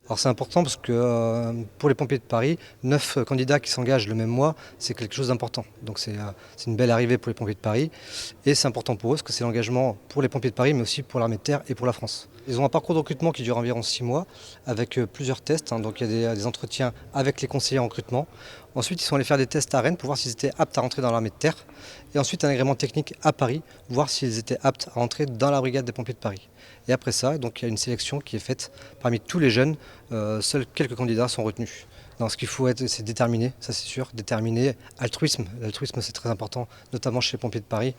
Alors c'est important parce que pour les pompiers de Paris, 9 candidats qui s'engagent le même mois, c'est quelque chose d'important. Donc c'est une belle arrivée pour les pompiers de Paris et c'est important pour eux parce que c'est l'engagement pour les pompiers de Paris mais aussi pour l'armée de terre et pour la France. Ils ont un parcours de recrutement qui dure environ 6 mois avec plusieurs tests. Donc il y a des entretiens avec les conseillers en recrutement. Ensuite ils sont allés faire des tests à Rennes pour voir s'ils étaient aptes à rentrer dans l'armée de terre. Et ensuite un agrément technique à Paris, voir s'ils étaient aptes à rentrer dans la brigade des pompiers de Paris. Et après ça, donc, il y a une sélection qui est faite parmi tous les jeunes. Seuls quelques candidats sont retenus. Non, ce qu'il faut être, c'est déterminé, ça c'est sûr, déterminé, altruisme. L'altruisme c'est très important, notamment chez les pompiers de Paris,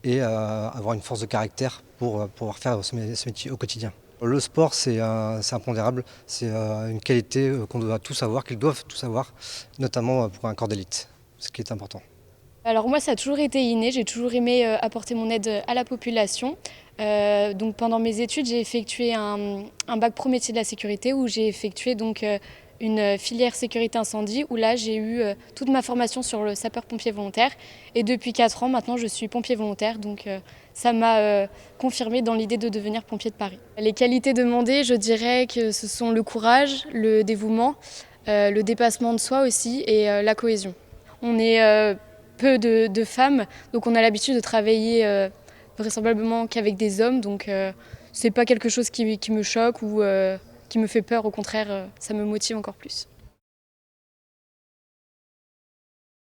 et avoir une force de caractère pour pouvoir faire ce métier au quotidien. Le sport c'est impondérable, c'est une qualité qu'on doit tous avoir, qu'ils doivent tous avoir, notamment pour un corps d'élite, ce qui est important. Alors moi, ça a toujours été inné, j'ai toujours aimé apporter mon aide à la population. Donc pendant mes études, j'ai effectué un bac pro métier de la sécurité où j'ai effectué donc une filière sécurité incendie où là j'ai eu toute ma formation sur le sapeur-pompier volontaire et depuis 4 ans maintenant je suis pompier volontaire donc ça m'a confirmé dans l'idée de devenir pompier de Paris. Les qualités demandées, je dirais que ce sont le courage, le dévouement, le dépassement de soi aussi et la cohésion. On est peu de femmes, donc on a l'habitude de travailler vraisemblablement qu'avec des hommes, donc c'est pas quelque chose qui me choque ou qui me fait peur, au contraire, ça me motive encore plus.